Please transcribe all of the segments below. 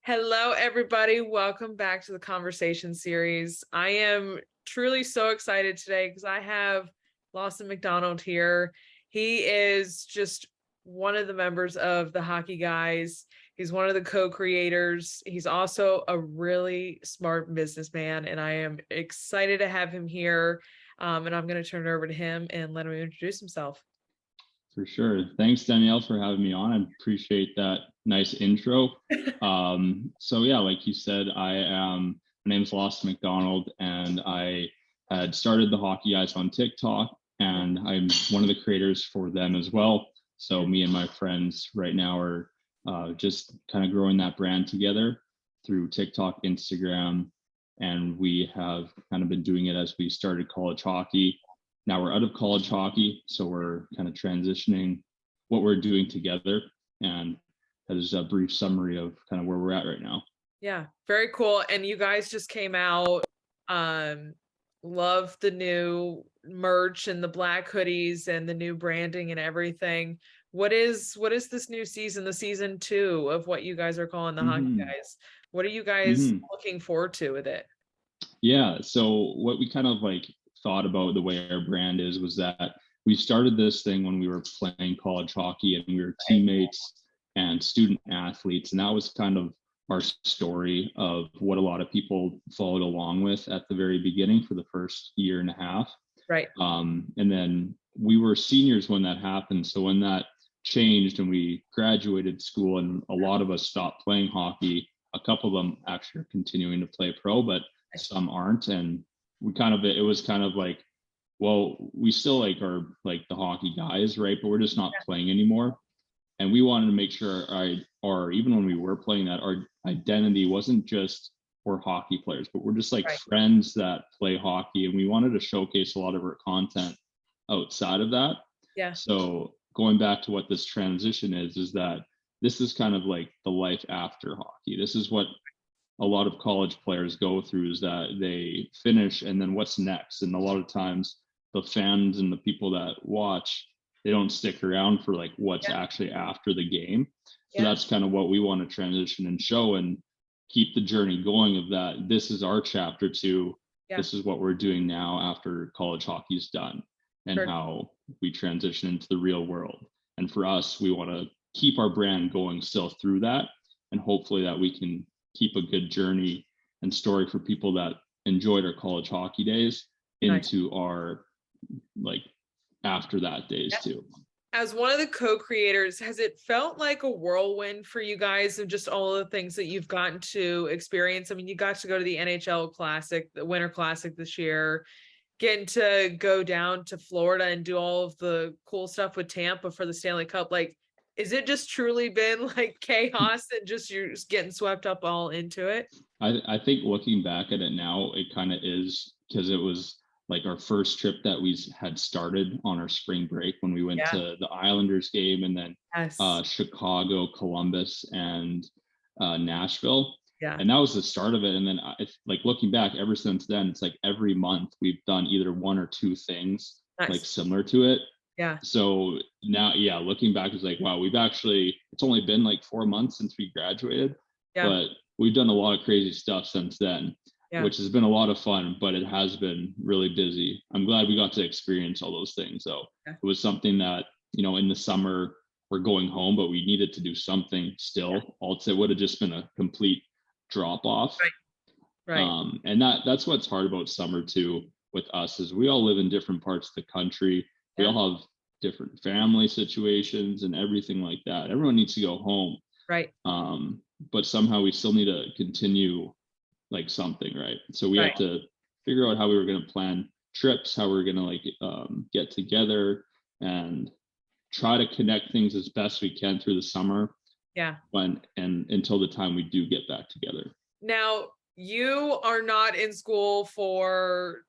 Hello, everybody. Welcome back to the conversation series. I am truly so excited today because I have Lawson McDonald here. He is just one of the members of the Hockey Guys. He's one of the co-creators. He's also a really smart businessman, and I am excited to have him here. And I'm going to turn it over to him and let him introduce himself. For sure. Thanks, Danielle, for having me on. I appreciate that nice intro. So yeah, like you said, my name is Lawson McDonald, and I had started the Hockey Guys on TikTok, and I'm one of the creators for them as well. So me and my friends right now are just kind of growing that brand together through TikTok, Instagram, and we have kind of been doing it as we started college hockey. Now we're out of college hockey, so we're kind of transitioning what we're doing together. And that is a brief summary of kind of where we're at right now. Yeah, very cool. And you guys just came out. Love the new merch and the black hoodies and the new branding and everything. What is this new season, the season 2 of what you guys are calling the Hockey Guys? What are you guys looking forward to with it? Yeah, so what we kind of like thought about the way our brand is was that we started this thing when we were playing college hockey and we were teammates and student athletes, and that was kind of our story of what a lot of people followed along with at the very beginning for the first year and a half. Right. And then we were seniors when that happened. So when that changed and we graduated school and a lot of us stopped playing hockey, a couple of them actually are continuing to play pro, but some aren't. And it was kind of like, well, we still like are like the Hockey Guys, right? But we're just not playing anymore. And we wanted to make sure or even when we were playing, that our identity wasn't just we're hockey players, but we're just like friends that play hockey. And we wanted to showcase a lot of our content outside of that. Yeah. So going back to what this transition is that this is kind of like the life after hockey. This is what a lot of college players go through, is that they finish and then what's next. And a lot of times the fans and the people that watch, they don't stick around for like what's actually after the game. So that's kind of what we want to transition and show and keep the journey going of that. This is our chapter 2. This is what we're doing now after college hockey's done, and how we transition into the real world. And for us, we want to keep our brand going still through that, and hopefully that we can keep a good journey and story for people that enjoyed our college hockey days into our like after that days too. As one of the co-creators, has it felt like a whirlwind for you guys of just all the things that you've gotten to experience? I mean, you got to go to the NHL Classic, the Winter Classic this year, getting to go down to Florida and do all of the cool stuff with Tampa for the Stanley Cup. Like, is it just truly been like chaos and just you're just getting swept up all into it? I think looking back at it now, it kind of is, because it was like our first trip that we had started on our spring break when we went to the Islanders game, and then Chicago, Columbus, and Nashville. Yeah. And that was the start of it. And then like looking back ever since then, it's like every month we've done either one or two things like similar to it. Yeah. So now, yeah, looking back, it's like, wow, it's only been like 4 months since we graduated, but we've done a lot of crazy stuff since then, which has been a lot of fun, but it has been really busy. I'm glad we got to experience all those things. So it was something that, in the summer we're going home, but we needed to do something still. Else it would have just been a complete drop off. Right. And that's what's hard about summer too with us, is we all live in different parts of the country. We all have different family situations and everything like that. Everyone needs to go home. Right. But somehow we still need to continue like something, right? So we had to figure out how we were going to plan trips, how we were going to like get together and try to connect things as best we can through the summer. Yeah. And until the time we do get back together. Now, you are not in school for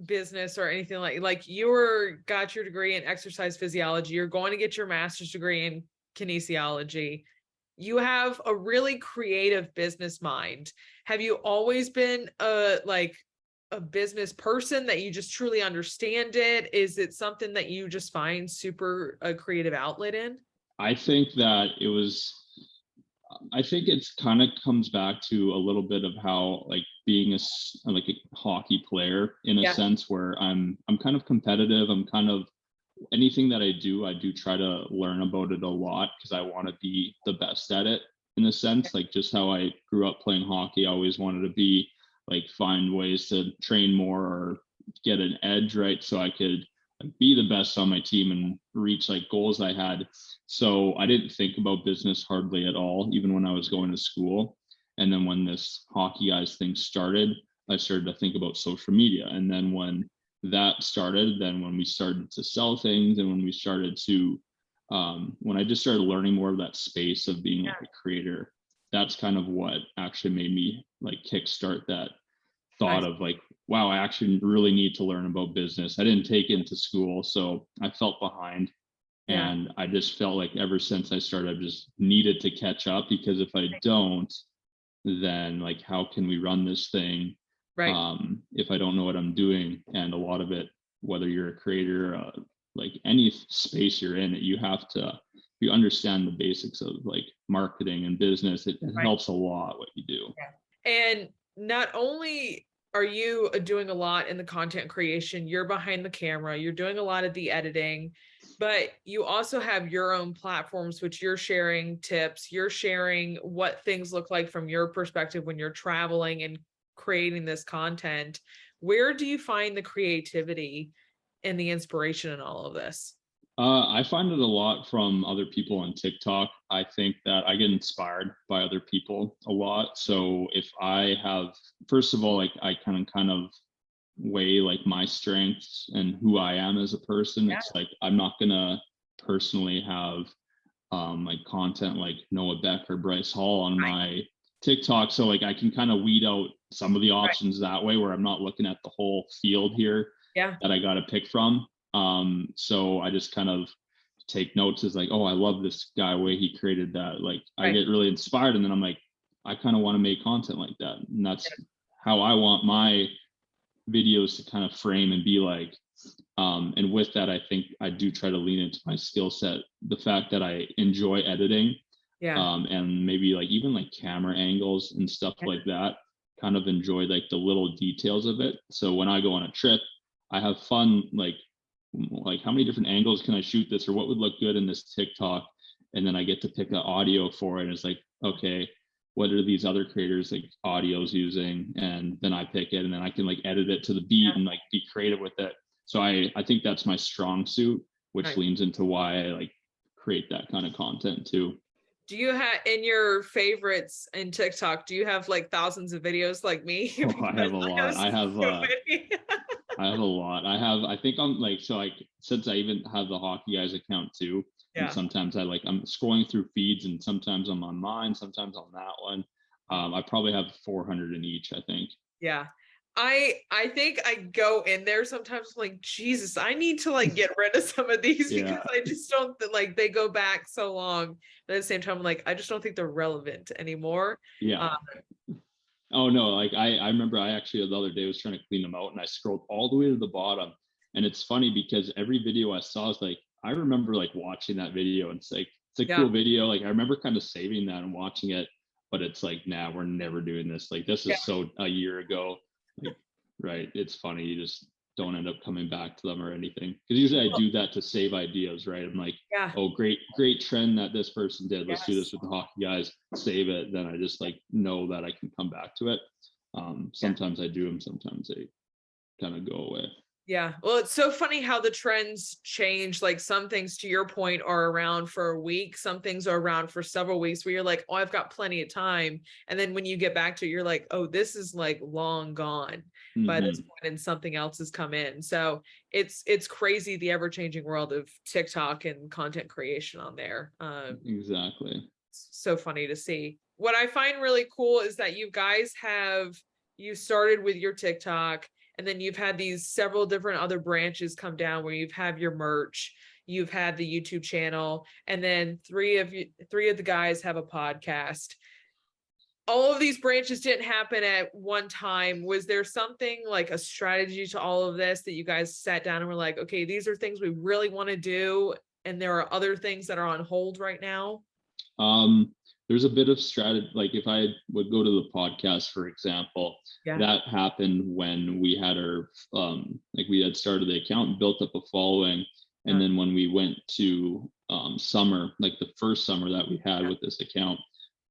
business or anything like you got your degree in exercise physiology. You're going to get your master's degree in kinesiology. You have a really creative business mind. Have you always been a business person, that you just truly understand it? Is it something that you just find super a creative outlet in? I think that I think it's kind of comes back to a little bit of how like being like a hockey player in a Yeah. sense where I'm kind of competitive. I'm kind of anything that I do try to learn about it a lot because I want to be the best at it in a sense. Like just how I grew up playing hockey, I always wanted to be like find ways to train more or get an edge, right? So I could like be the best on my team and reach like goals I had. So I didn't think about business hardly at all, even when I was going to school. And then when this hockey guys thing started, I started to think about social media. And then when that started, then when we started to sell things and when we started to when I just started learning more of that space of being like a creator, that's kind of what actually made me like kickstart that thought Nice. of like, wow, I actually really need to learn about business. I didn't take it into school, so I felt behind. Yeah. And I just felt like ever since I started, I just needed to catch up because if I don't, then like how can we run this thing Right. if I don't know what I'm doing? And a lot of it, whether you're a creator, like any space you're in, you have to, you understand the basics of like marketing and business. It Right. helps a lot what you do. Yeah. And not only are you doing a lot in the content creation, you're behind the camera, you're doing a lot of the editing, but you also have your own platforms, which you're sharing tips, you're sharing what things look like from your perspective when you're traveling and creating this content. Where do you find the creativity and the inspiration in all of this? I find it a lot from other people on TikTok. I think that I get inspired by other people a lot. So if I have, first of all, like I kind of weigh like my strengths and who I am as a person. Yeah. It's like I'm not gonna personally have like content like Noah Beck or Bryce Hall on Right. my TikTok. So like I can kind of weed out some of the Right. options that way where I'm not looking at the whole field here Yeah. that I gotta pick from. So I just kind of take notes as like, oh, I love this guy way he created that. Like I Right. get really inspired and then I'm like, I kind of want to make content like that. And that's how I want my videos to kind of frame and be like. And with that, I think I do try to lean into my skill set. The fact that I enjoy editing, Yeah. and maybe like even like camera angles and stuff Yeah. like that, kind of enjoy like the little details of it. So when I go on a trip, I have fun like how many different angles can I shoot this or what would look good in this TikTok? And then I get to pick the audio for it. It's like, okay, what are these other creators like audios using? And then I pick it and then I can like edit it to the beat and like be creative with it. So I think that's my strong suit, which Right. leans into why I like create that kind of content too. Do you have in your favorites in TikTok, do you have like thousands of videos like me? Oh, I Because have a I lot. have so many. I have a lot. I think I'm like, so like, since I even have the Hockey Guys account too, and Yeah. sometimes I'm scrolling through feeds and sometimes I'm on mine, sometimes on that one. I probably have 400 in each, I think. Yeah. I think I go in there sometimes like, Jesus, I need to like get rid of some of these because Yeah. I just don't like they go back so long. But at the same time, I'm like, I just don't think they're relevant anymore. Yeah. Uh, Oh no, like I remember I actually the other day was trying to clean them out and I scrolled all the way to the bottom. And it's funny because every video I saw is like, I remember like watching that video and it's like, it's a yeah. cool video. Like I remember kind of saving that and watching it, but it's like, nah, we're never doing this. Like this Yeah. is so a year ago. Like, right. It's funny. You just don't end up coming back to them or anything. Because usually I do that to save ideas, right? I'm like, Yeah. oh, great trend that this person did. Let's do Yes. this with the Hockey Guys, save it. Then I just like know that I can come back to it. Yeah. Sometimes I do them, sometimes they kind of go away. Yeah. Well, it's so funny how the trends change. Like some things, to your point, are around for a week. Some things are around for several weeks where you're like, oh, I've got plenty of time. And then when you get back to it, you're like, oh, this is like long gone by this Mm-hmm. point and something else has come in. So it's crazy the ever-changing world of TikTok and content creation on there. Exactly. It's so funny to see. What I find really cool is that you guys you started with your TikTok and then you've had these several different other branches come down where you've had your merch, you've had the YouTube channel, and then three of the guys have a podcast. All of these branches didn't happen at one time. Was there something like a strategy to all of this that you guys sat down and were like, okay, these are things we really want to do, and there are other things that are on hold right now? Um, there's a bit of strategy. Like if I would go to the podcast, for example, that happened when we had our like we had started the account and built up a following. And then when we went to summer, like the first summer that we had with this account,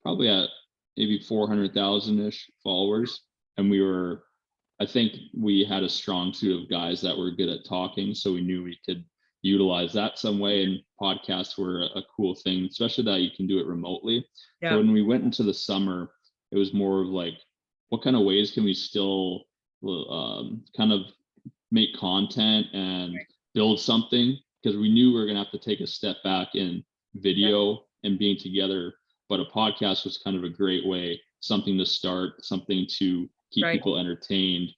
probably at maybe 400,000-ish followers. And I think we had a strong suit of guys that were good at talking. So we knew we could utilize that some way, and podcasts were a cool thing, especially that you can do it remotely. So when we went into the summer, it was more of like, what kind of ways can we still kind of make content and build something? Because we knew we were going to have to take a step back in video and being together, but a podcast was kind of a great way, something to start, something to keep people entertained,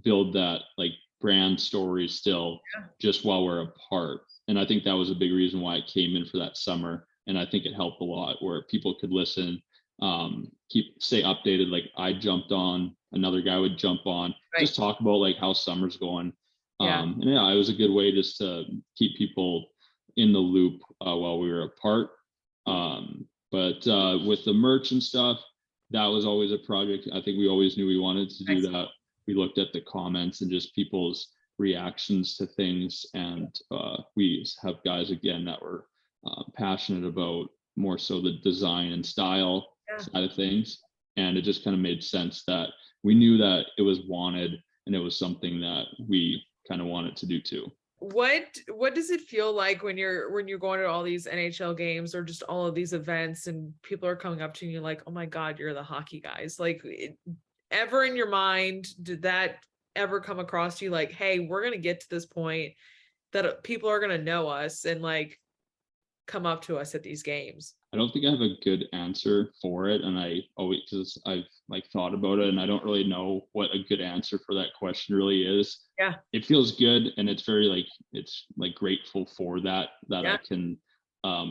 build that like brand story still just while we're apart. And I think that was a big reason why it came in for that summer. And I think it helped a lot where people could listen, stay updated. Like I jumped on, another guy would jump on, just talk about like how summer's going. And it was a good way just to keep people in the loop while we were apart. But with the merch and stuff, that was always a project. I think we always knew we wanted to do that. We looked at the comments and just people's reactions to things. And we have guys, again, that were passionate about more so the design and style side of things. And it just kind of made sense that we knew that it was wanted and it was something that we kind of wanted to do too. What does it feel like when you're going to all these NHL games or just all of these events and people are coming up to you like, oh my God, you're the hockey guys? Like, ever in your mind, did that ever come across you like, hey, we're going to get to this point that people are going to know us and like come up to us at these games? I don't think I have a good answer for it. And because I've like thought about it and I don't really know what a good answer for that question really is. Yeah. It feels good. And it's very like, it's like grateful for that I can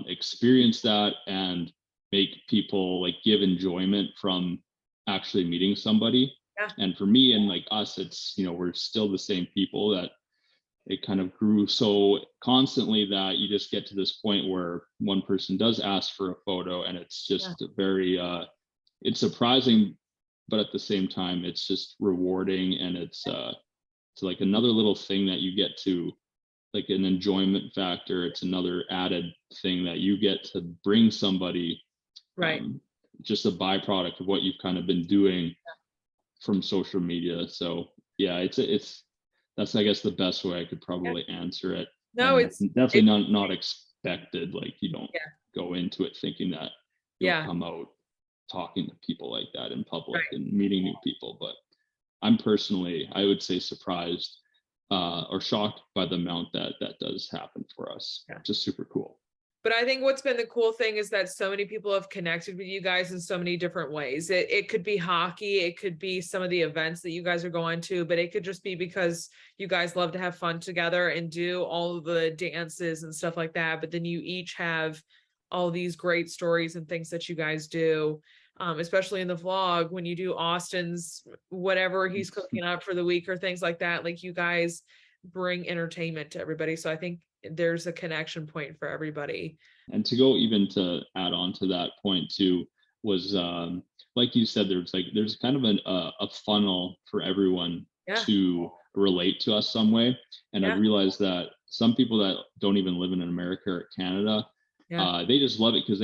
experience that and make people like give enjoyment from actually meeting somebody. And for me and like us, it's, we're still the same people that it kind of grew so constantly that you just get to this point where one person does ask for a photo and it's just very it's surprising, but at the same time it's just rewarding. And it's like another little thing that you get to, like an enjoyment factor. It's another added thing that you get to bring somebody, just a byproduct of what you've kind of been doing from social media. So it's that's, I guess, the best way I could probably answer it. No, and it's definitely not expected. Like you don't go into it thinking that you'll come out talking to people like that in public and meeting new people. But I'm personally, I would say, surprised or shocked by the amount that does happen for us. Just super cool. But I think what's been the cool thing is that so many people have connected with you guys in so many different ways. It could be hockey, it could be some of the events that you guys are going to, but it could just be because you guys love to have fun together and do all of the dances and stuff like that. But then you each have all these great stories and things that you guys do, especially in the vlog when you do Austin's whatever he's cooking up for the week or things like that. Like you guys bring entertainment to everybody. So I think there's a connection point for everybody. And to go even to add on to that point too was like you said, there's kind of a funnel for everyone to relate to us some way. And I realized that some people that don't even live in America or Canada, they just love it because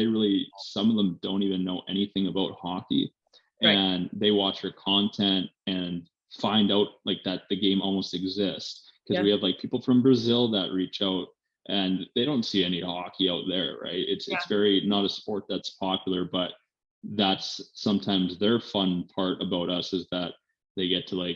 some of them don't even know anything about hockey, and they watch your content and find out like that the game almost exists. Because we have like people from Brazil that reach out and they don't see any hockey out there, right? It's very not a sport that's popular, but that's sometimes their fun part about us is that they get to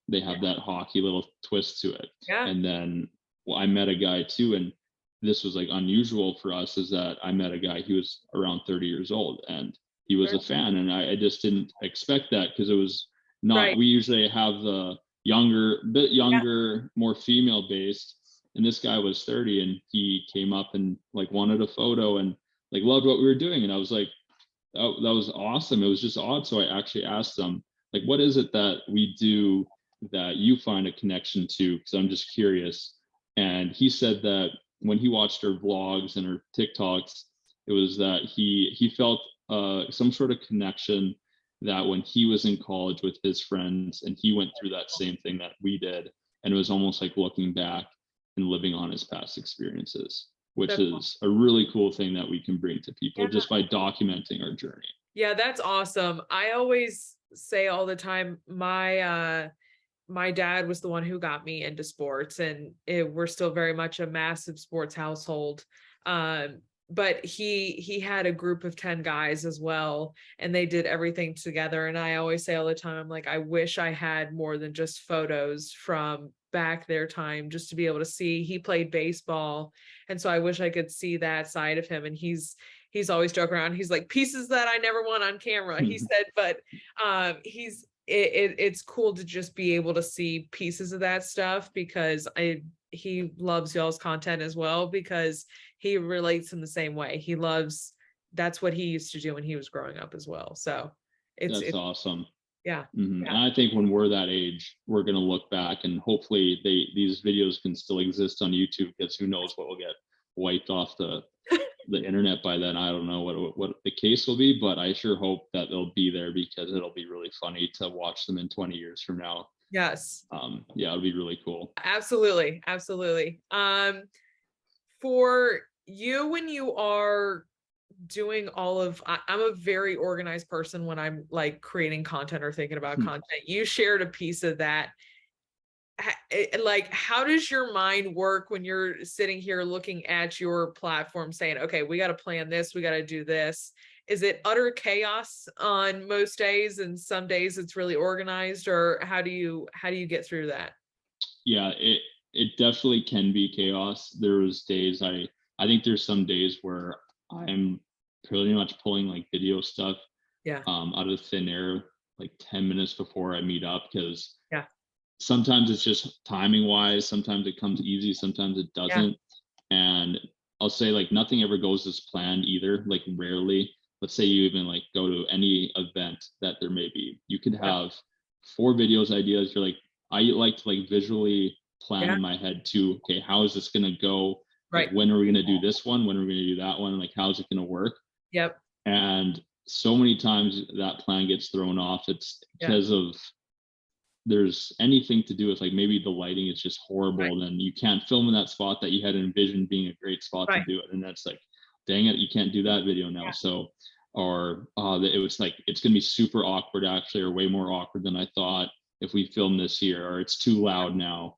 they have that hockey little twist to it. And then I met a guy too, and this was like unusual for us, is that I met a guy, he was around 30 years old and he was a fan, and I just didn't expect that because it was not, we usually have the bit younger, more female based, and this guy was 30 and he came up and like wanted a photo and like loved what we were doing. And I was like, that was awesome. It was just odd. So I actually asked them, like, what is it that we do that you find a connection to? Because I'm just curious. And he said that when he watched her vlogs and her TikToks, It was that he felt some sort of connection that when he was in college with his friends and he went through that same thing that we did, and it was almost like looking back and living on his past experiences, which is a really cool thing that we can bring to people just by documenting our journey. Yeah, that's awesome. I always say all the time, my dad was the one who got me into sports, and we're still very much a massive sports household. But he had a group of 10 guys as well, and they did everything together. And I always say all the time, I'm like, I wish I had more than just photos from back their time, just to be able to see. He played baseball, and so I wish I could see that side of him. And he's always joking around. He's like, pieces that I never want on camera, he said. But it's cool to just be able to see pieces of that stuff, because he loves y'all's content as well, because he relates in the same way. That's what he used to do when he was growing up as well. So it's awesome. Yeah. Mm-hmm. Yeah. And I think when we're that age, we're going to look back, and hopefully these videos can still exist on YouTube, because who knows what will get wiped off the internet by then. I don't know what the case will be, but I sure hope that they'll be there, because it'll be really funny to watch them in 20 years from now. Yes. Yeah, it'll be really cool. Absolutely. For you, when you are doing I'm a very organized person when I'm like creating content or thinking about content. You shared a piece of that. Like, how does your mind work when you're sitting here looking at your platform saying, okay, we got to plan this, we got to do this? Is it utter chaos on most days, and some days it's really organized, or how do you get through that? Yeah, it definitely can be chaos. There's days I think there's some days where I'm pretty much pulling like video stuff out of thin air, like 10 minutes before I meet up, because sometimes it's just timing wise, sometimes it comes easy, sometimes it doesn't. And I'll say, like, nothing ever goes as planned either. Like, rarely. Let's say you even like go to any event that there may be, you could have 4 videos ideas. You're like, I like to like visually plan in my head too. Okay, how is this gonna go? Like, when are we gonna do this one? When are we gonna do that one? Like, how's it gonna work? Yep. And so many times that plan gets thrown off. It's because of there's anything to do with, like, maybe the lighting is just horrible, then you can't film in that spot that you had envisioned being a great spot to do it, and that's like, dang it, you can't do that video now. So, or it was like, it's gonna be super awkward actually, or way more awkward than I thought if we film this here, or it's too loud now.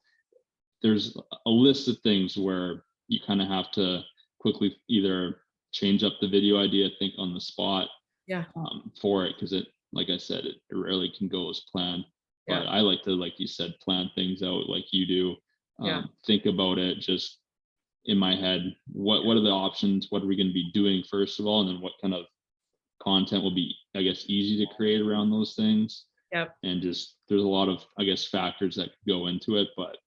There's a list of things where you kind of have to quickly either change up the video idea, think on the spot for it, because it, like I said, it rarely can go as planned. But I like to, like you said, plan things out like you do. Think about it just in my head. What are the options? What are we going to be doing first of all? And then what kind of content will be, I guess, easy to create around those things. And just, there's a lot of, I guess, factors that could go into it, but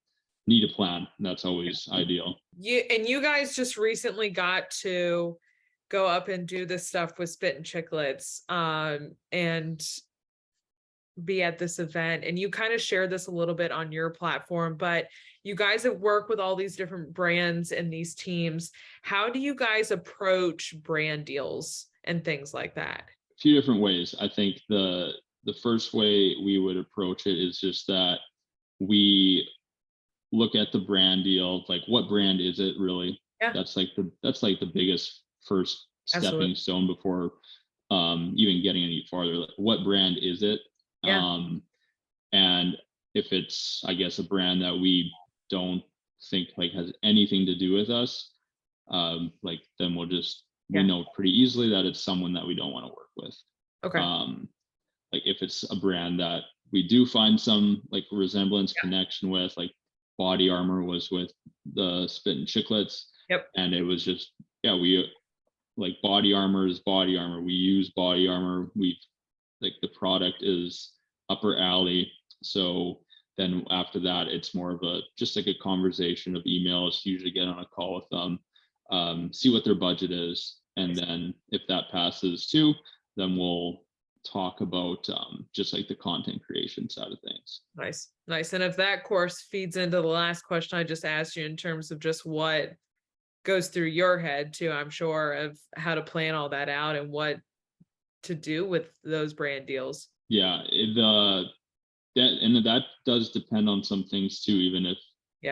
need a plan. That's always ideal. You guys just recently got to go up and do this stuff with Spit and Chicklets, and be at this event, and you kind of share this a little bit on your platform, but you guys have worked with all these different brands and these teams. How do you guys approach brand deals and things like that? A few different ways. I think the first way we would approach it is just that we look at the brand deal, like, what brand is it really? That's like the biggest first stepping stone before even getting any farther. Like, what brand is it? And if it's, I guess, a brand that we don't think like has anything to do with us, like, then we'll just, we know pretty easily that it's someone that we don't want to work with. Like, if it's a brand that we do find some like resemblance connection with, like Body Armor was with the Spit and Chicklets, and it was just, we like, Body Armor is Body Armor. We use Body Armor. We, like, the product is upper alley. So then after that, it's more of just like a conversation of emails, usually get on a call with them, see what their budget is. And then if that passes too, then we'll talk about just like the content creation side of things. Nice. And if that course feeds into the last question I just asked you in terms of just what goes through your head too, I'm sure, of how to plan all that out and what to do with those brand deals. Yeah, that does depend on some things too. Even if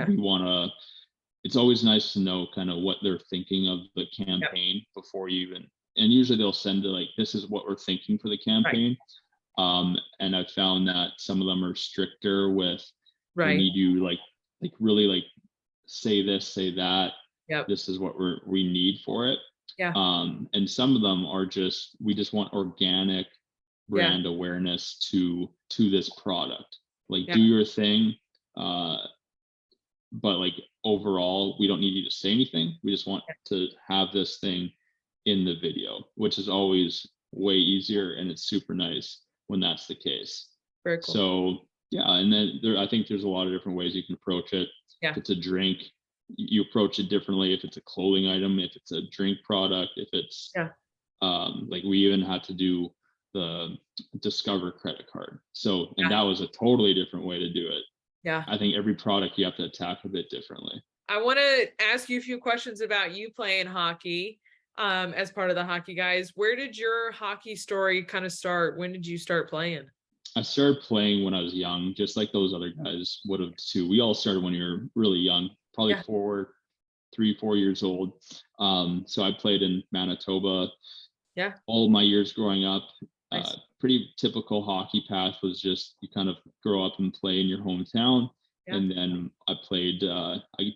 we want to, it's always nice to know kind of what they're thinking of the campaign before you even. And usually they'll send it like, this is what we're thinking for the campaign. And I've found that some of them are stricter with, we need you like really like say this, say that. This is what we need for it. And some of them are just, we just want organic brand awareness to this product. Like do your thing, but like overall, we don't need you to say anything. We just want to have this thing in the video, which is always way easier, and it's super nice when that's the case. Very cool. So yeah, and then I think there's a lot of different ways you can approach it. If it's a drink, you approach it differently. If it's a clothing item, if it's a drink product, if it's like we even had to do the Discover credit card. So, and that was a totally different way to do it. I think every product you have to attack a bit differently. I want to ask you a few questions about you playing hockey as part of the Hockey Guys. Where did your hockey story kind of start? When did you start playing? I started playing when I was young, just like those other guys would have too. We all started when you were really young, probably 3-4 years old. So I played in Manitoba. All my years growing up. Nice. Pretty typical hockey path was just you kind of grow up and play in your hometown. And then I played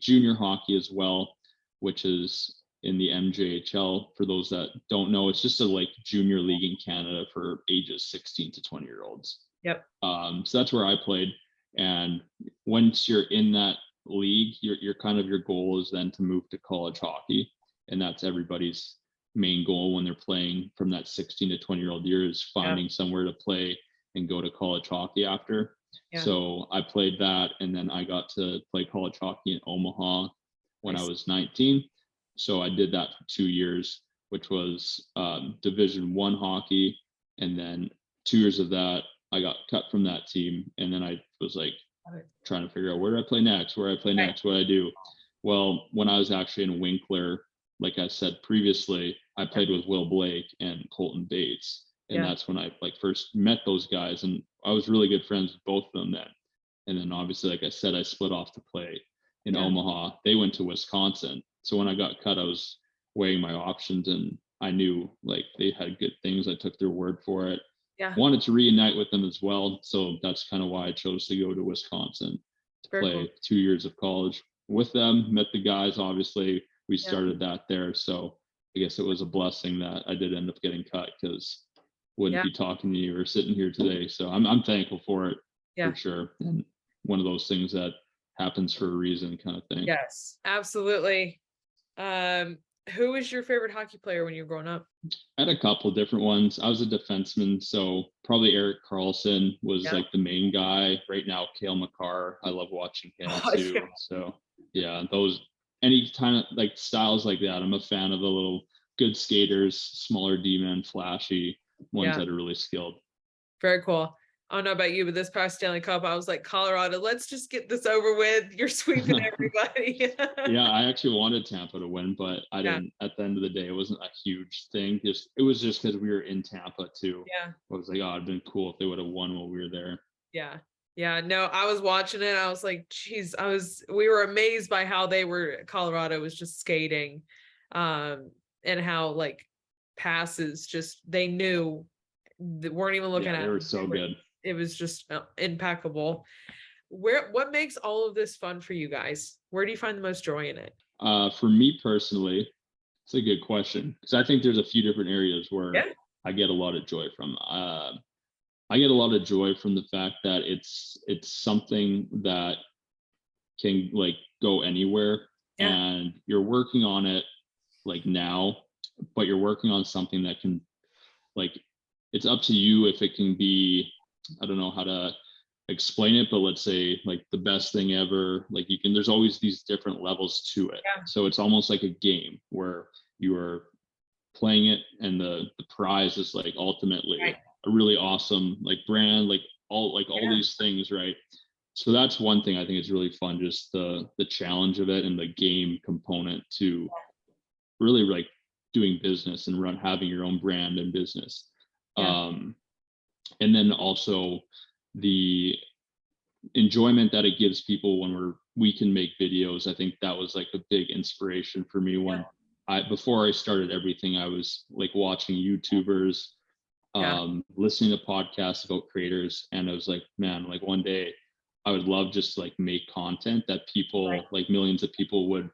junior hockey as well, which is in the MJHL. For those that don't know, it's just a like junior league in Canada for ages 16 to 20-year-olds. So that's where I played. And once you're in that league, your kind of your goal is then to move to college hockey. And that's everybody's main goal when they're playing from that 16 to 20-year-old year, is finding somewhere to play and go to college hockey after. So I played that, and then I got to play college hockey in Omaha when I was 19. So I did that for 2 years, which was Division I hockey. And then 2 years of that, I got cut from that team. And then I was like trying to figure out, where do I play next? Where do I play next? What do I do? Well, when I was actually in Winkler, like I said previously, I played with Will Blake and Colton Bates. And that's when I like first met those guys. And I was really good friends with both of them then. And then obviously, like I said, I split off to play in Omaha. They went to Wisconsin. So when I got cut, I was weighing my options, and I knew like they had good things. I took their word for it. Wanted to reunite with them as well. So that's kind of why I chose to go to Wisconsin to play 2 years of college with them. Met the guys, obviously. We started that there. So I guess it was a blessing that I did end up getting cut, because wouldn't be talking to you or sitting here today. So I'm thankful for it for sure. And one of those things that happens for a reason kind of thing. Yes, absolutely. Who was your favorite hockey player when you were growing up? I had a couple different ones. I was a defenseman, so probably Eric Carlson was like the main guy. Right now, Cale Makar, I love watching him too. So yeah, those, any kind of like styles like that. I'm a fan of the little good skaters, smaller D-men, flashy ones that are really skilled. Very cool. I don't know about you, but this past Stanley Cup, I was like, Colorado, let's just get this over with. You're sweeping everybody. Yeah, I actually wanted Tampa to win, but I didn't. At the end of the day, it wasn't a huge thing. It was just because we were in Tampa too. I was like, oh, it'd been cool if they would have won while we were there. Yeah, no, I was watching it. I was like, geez, we were amazed by how Colorado was just skating, and how like passes, just, they knew, they weren't even looking at it. They were so good. It was just impeccable. What makes all of this fun for you guys? Where do you find the most joy in it? For me personally, it's a good question, because I think there's a few different areas where I get a lot of joy from. I get a lot of joy from the fact that it's something that can like go anywhere, and you're working on it like now, but you're working on something that can, like, it's up to you if it can be, I don't know how to explain it, but let's say like the best thing ever. Like there's always these different levels to it. So it's almost like a game where you are playing it, and the prize is like ultimately a really awesome like brand, like all these things, right? So that's one thing I think is really fun, just the challenge of it and the game component to really like doing business and having your own brand and business. Yeah. And then also the enjoyment that it gives people when we can make videos. I think that was like a big inspiration for me when before I started everything, I was like watching YouTubers, Yeah. listening to podcasts about creators, and I was like, man, like one day I would love just to like make content that people, like millions of people, would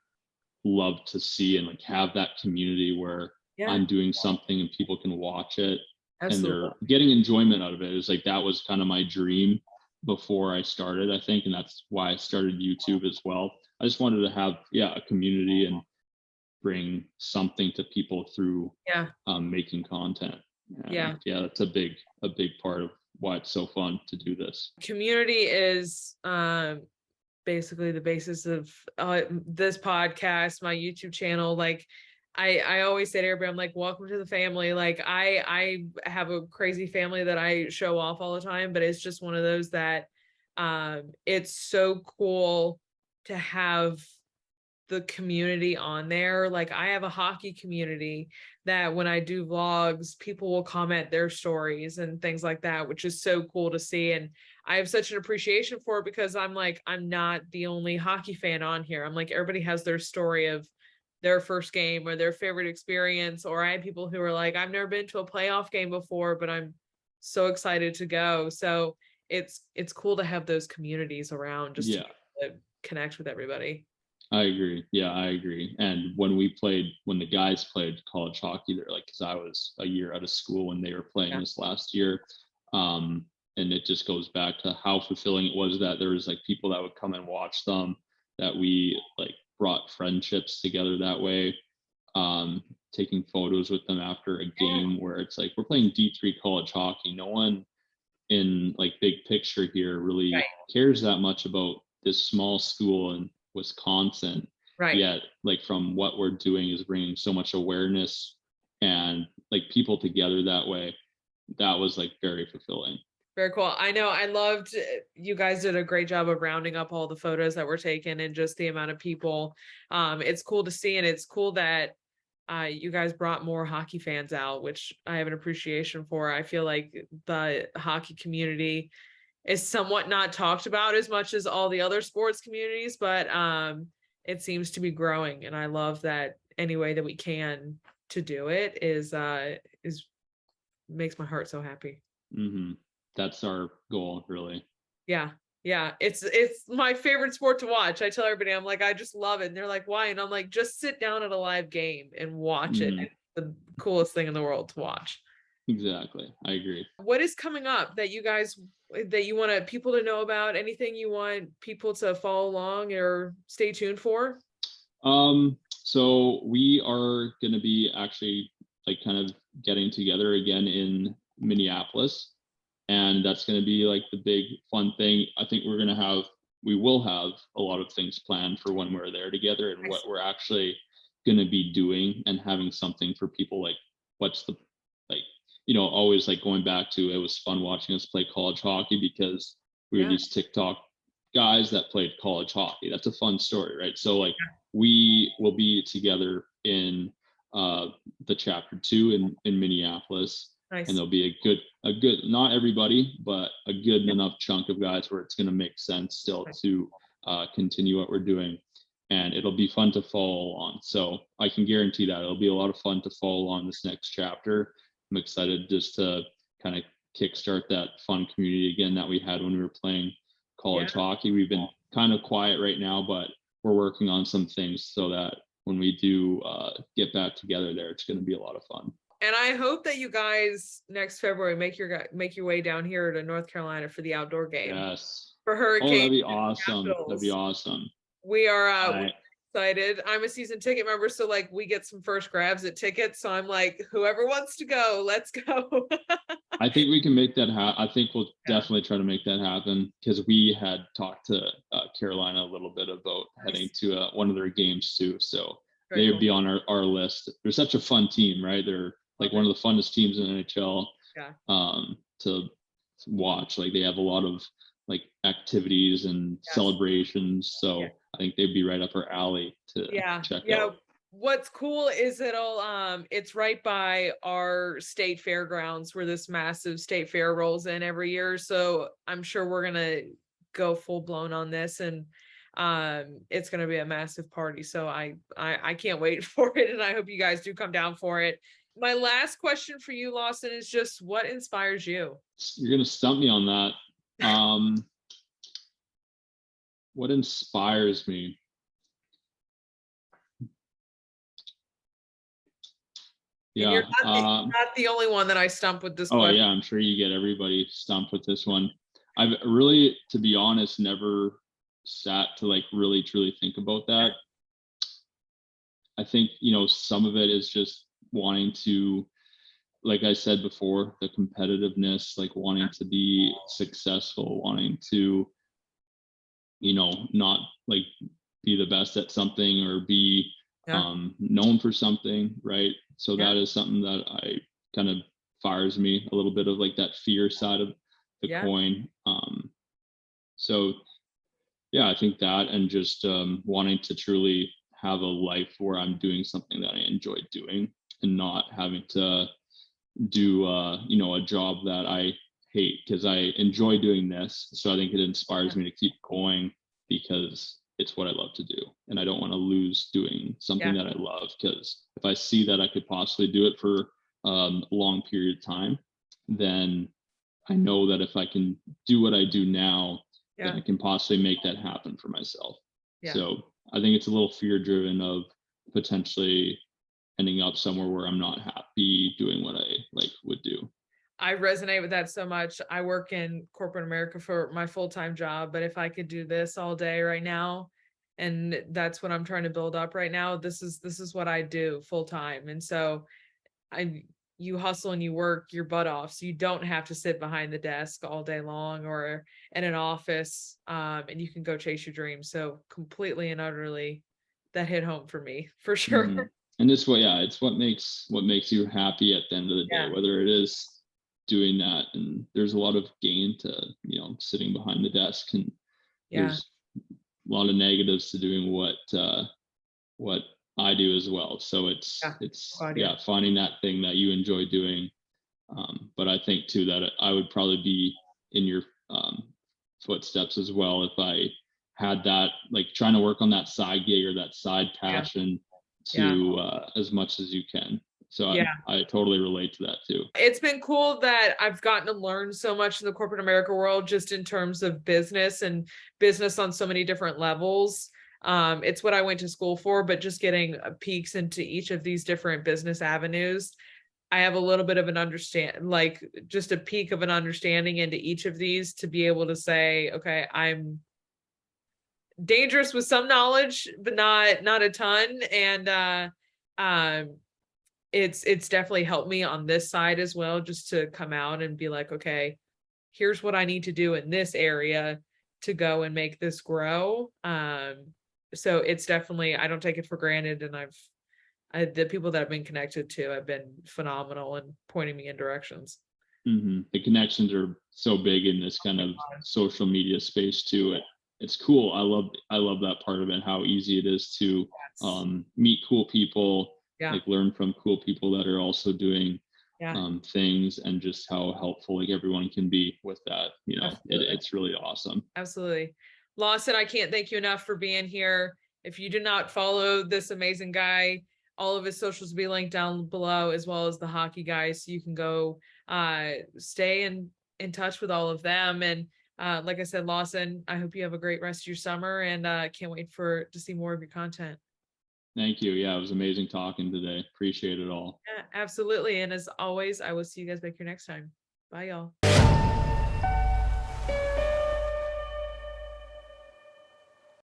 love to see, and like have that community where Yeah. I'm doing something and people can watch it and Absolutely. they're getting enjoyment out of it. It's like that was kind of my dream before I started, I think, and that's why I started YouTube as well. I just wanted to have a community and bring something to people through Yeah. making content. Yeah. And that's a big part of why it's so fun to do this. Community is basically the basis of this podcast, my YouTube channel. Like I always say to everybody, I'm like, welcome to the family. Like I have a crazy family that I show off all the time, but it's just one of those that it's so cool to have the community on there. Like I have a hockey community that when I do vlogs, people will comment their stories and things like that, which is so cool to see. And I have such an appreciation for it because I'm like, I'm not the only hockey fan on here. I'm like, everybody has their story of their first game or their favorite experience. Or I had people who are like, I've never been to a playoff game before, but I'm so excited to go. So it's cool to have those communities around just to connect with everybody. I agree. Yeah, I agree. And when the guys played college hockey, they're like, because I was a year out of school when they were playing this last year. And it just goes back to how fulfilling it was that there was like people that would come and watch them, that we like brought friendships together that way. Taking photos with them after a game where it's like, we're playing D3 college hockey. No one in like big picture here really cares that much about this small school in Wisconsin. Yet like from what we're doing is bringing so much awareness and like people together that way. That was like very fulfilling. Very cool. I know. I loved, you guys did a great job of rounding up all the photos that were taken and just the amount of people. It's cool to see, and it's cool that you guys brought more hockey fans out, which I have an appreciation for. I feel like the hockey community is somewhat not talked about as much as all the other sports communities, but it seems to be growing, and I love that any way that we can to do it is makes my heart so happy. Mm-hmm. That's our goal, really. Yeah. It's my favorite sport to watch. I tell everybody, I'm like, I just love it. And they're like, why? And I'm like, just sit down at a live game and watch it. It's the coolest thing in the world to watch. Exactly. I agree. What is coming up that you want people to know about? Anything you want people to follow along or stay tuned for? So we are going to be actually like kind of getting together again in Minneapolis. And that's going to be like the big fun thing. I think we will have a lot of things planned for when we're there together and what we're actually going to be doing, and having something for people like, what's the, like, always like going back to, it was fun watching us play college hockey because we were these TikTok guys that played college hockey. That's a fun story, right? So like we will be together in the chapter 2 in Minneapolis. And there'll be a good, not everybody, but a good enough chunk of guys where it's going to make sense still to continue what we're doing. And it'll be fun to follow along. So I can guarantee that it'll be a lot of fun to follow along this next chapter. I'm excited just to kind of kickstart that fun community again that we had when we were playing college hockey. We've been kind of quiet right now, but we're working on some things so that when we do get back together there, it's going to be a lot of fun. And I hope that you guys next February make your way down here to North Carolina for the outdoor game. Yes. For Hurricane. Oh, that'd be awesome. That'd be awesome. We are excited. I'm a season ticket member, so like we get some first grabs at tickets. So I'm like, whoever wants to go, let's go. I think we can make that happen. I think we'll definitely try to make that happen, because we had talked to Carolina a little bit about heading to one of their games too. So they would be on our list. They're such a fun team, right? They're like one of the funnest teams in the NHL to watch. Like they have a lot of like activities and Yes. celebrations. So Yeah. I think they'd be right up our alley to check out. What's cool is it's right by our state fairgrounds where this massive state fair rolls in every year. So I'm sure we're gonna go full blown on this, and it's gonna be a massive party. So I can't wait for it, and I hope you guys do come down for it. My last question for you, Lawson, is just what inspires you? You're gonna stump me on that. What inspires me? And you're not the only one that I stump with this question. Yeah, I'm sure you get everybody stumped with this one. I've really, to be honest, never sat to like really truly think about that. I think, some of it is just wanting to, like I said before, the competitiveness, like wanting to be successful, wanting to, not like be the best at something or be known for something, right? So that is something that I kind of fires me a little bit, of like that fear side of the coin. So yeah, I think that, and just wanting to truly have a life where I'm doing something that I enjoy doing and not having to do a job that I hate, because I enjoy doing this. So I think it inspires me to keep going because it's what I love to do, and I don't want to lose doing something that I love, because if I see that I could possibly do it for a long period of time, then I know that if I can do what I do now, then I can possibly make that happen for myself. So I think it's a little fear driven of potentially ending up somewhere where I'm not happy doing what I would do. I resonate with that so much. I work in corporate America for my full-time job, but if I could do this all day right now, and that's what I'm trying to build up right now, this is what I do full time. And so you hustle and you work your butt off, so you don't have to sit behind the desk all day long or in an office, and you can go chase your dreams. So completely and utterly, that hit home for me for sure. Mm-hmm. And it's what makes you happy at the end of the day, whether it is doing that. And there's a lot of gain to sitting behind the desk, and there's a lot of negatives to doing what I do as well. So it's finding that thing that you enjoy doing. But I think too that I would probably be in your footsteps as well if I had that, like trying to work on that side gig or that side passion to as much as you can. So I totally relate to that too. It's been cool that I've gotten to learn so much in the corporate America world, just in terms of business and business on so many different levels. It's what I went to school for, but just getting peeks into each of these different business avenues, I have a little bit of just a peek of an understanding into each of these to be able to say, okay, I'm dangerous with some knowledge, but not a ton. And it's definitely helped me on this side as well, just to come out and be like, okay, here's what I need to do in this area to go and make this grow. So it's definitely, I don't take it for granted. And the people that I've been connected to have been phenomenal and pointing me in directions. Mm-hmm. The connections are so big in this kind of social media space too. It's cool. I love that part of it, how easy it is to meet cool people, like learn from cool people that are also doing things, and just how helpful like everyone can be with that. It's really awesome. Absolutely. Lawson, I can't thank you enough for being here. If you do not follow this amazing guy, all of his socials will be linked down below, as well as the hockey guys, so you can go stay in touch with all of them. And like I said, Lawson, I hope you have a great rest of your summer, and can't wait to see more of your content. Thank you. Yeah, it was amazing talking today. Appreciate it all. Yeah, absolutely. And as always, I will see you guys back here next time. Bye, y'all.